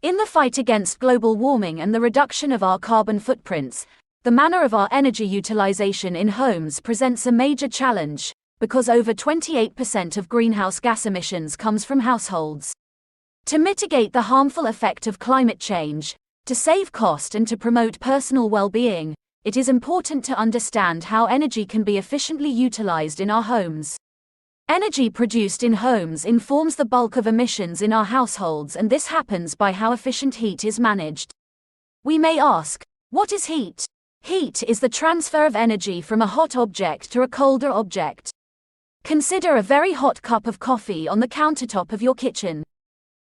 In the fight against global warming and the reduction of our carbon footprints, the manner of our energy utilization in homes presents a major challenge, because over 28% of greenhouse gas emissions comes from households. To mitigate the harmful effect of climate change, to save cost and to promote personal well-being, it is important to understand how energy can be efficiently utilized in our homes. Energy produced in homes informs the bulk of emissions in our households, and this happens by how efficient heat is managed. We may ask, what is heat? Heat is the transfer of energy from a hot object to a colder object. Consider a very hot cup of coffee on the countertop of your kitchen.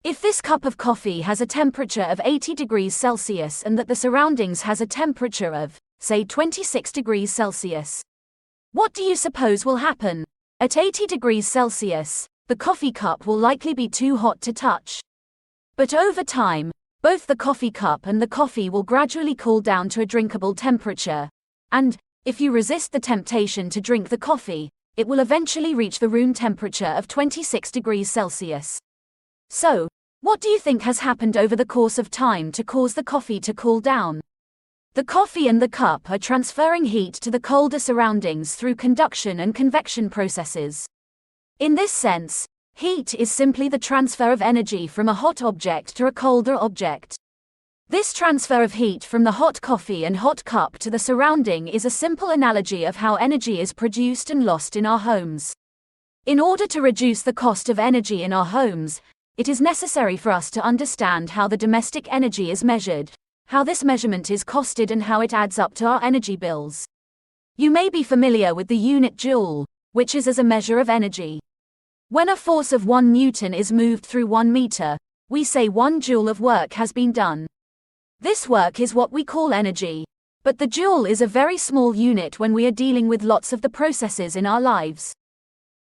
If this cup of coffee has a temperature of 80 degrees Celsius and that the surroundings has a temperature of, say, 26 degrees Celsius, what do you suppose will happen? At 80 degrees Celsius, the coffee cup will likely be too hot to touch. But over time, both the coffee cup and the coffee will gradually cool down to a drinkable temperature. And, if you resist the temptation to drink the coffee, it will eventually reach the room temperature of 26 degrees Celsius. So, what do you think has happened over the course of time to cause the coffee to cool down? The coffee and the cup are transferring heat to the colder surroundings through conduction and convection processes. In this sense, heat is simply the transfer of energy from a hot object to a colder object. This transfer of heat from the hot coffee and hot cup to the surrounding is a simple analogy of how energy is produced and lost in our homes. In order to reduce the cost of energy in our homes, it is necessary for us to understand how the domestic energy is measured, how this measurement is costed, and how it adds up to our energy bills. You may be familiar with the unit joule, which is as a measure of energy. When a force of 1 Newton is moved through 1 meter, we say 1 joule of work has been done. This work is what we call energy, but the joule is a very small unit when we are dealing with lots of the processes in our lives.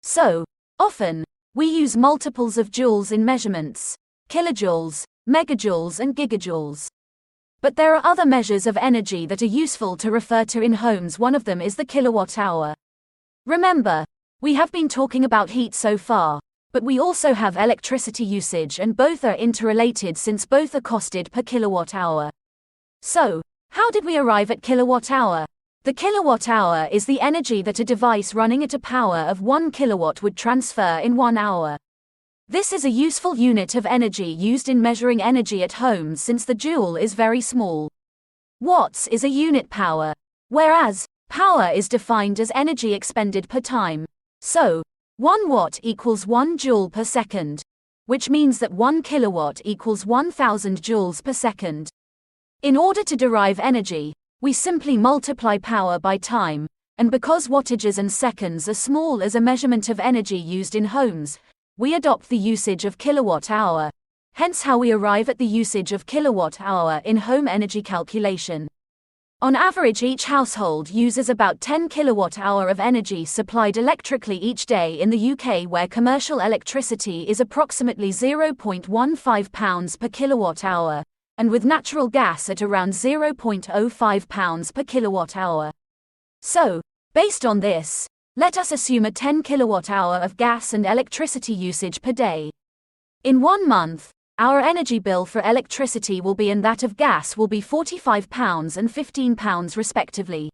So, often, we use multiples of joules in measurements: kilojoules, megajoules and gigajoules. But there are other measures of energy that are useful to refer to in homes. One of them is the kilowatt hour. Remember, we have been talking about heat so far, but we also have electricity usage, and both are interrelated since both are costed per kilowatt hour. So, how did we arrive at kilowatt hour? The kilowatt hour is the energy that a device running at a power of 1 kilowatt would transfer in 1 hour. This is a useful unit of energy used in measuring energy at home since the joule is very small. Watts is a unit power, whereas power is defined as energy expended per time. So, 1 watt equals 1 joule per second, which means that 1 kilowatt equals 1000 joules per second. In order to derive energy, we simply multiply power by time, and because wattages and seconds are small as a measurement of energy used in homes, we adopt the usage of kilowatt hour, hence how we arrive at the usage of kilowatt hour in home energy calculation. On average, each household uses about 10 kilowatt hour of energy supplied electrically each day in the UK, where commercial electricity is approximately 0.15 pounds per kilowatt hour, and with natural gas at around 0.05 pounds per kilowatt hour. So, based on this, let us assume a 10 kilowatt hour of gas and electricity usage per day. In 1 month, our energy bill for electricity will be, and that of gas will be, £45 and £15 respectively.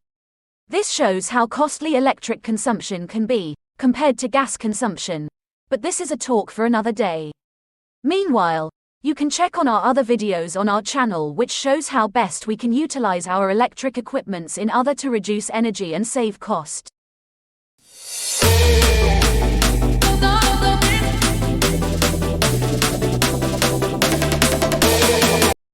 This shows how costly electric consumption can be, compared to gas consumption. But this is a talk for another day. Meanwhile, you can check on our other videos on our channel, which shows how best we can utilize our electric equipments in order to reduce energy and save cost.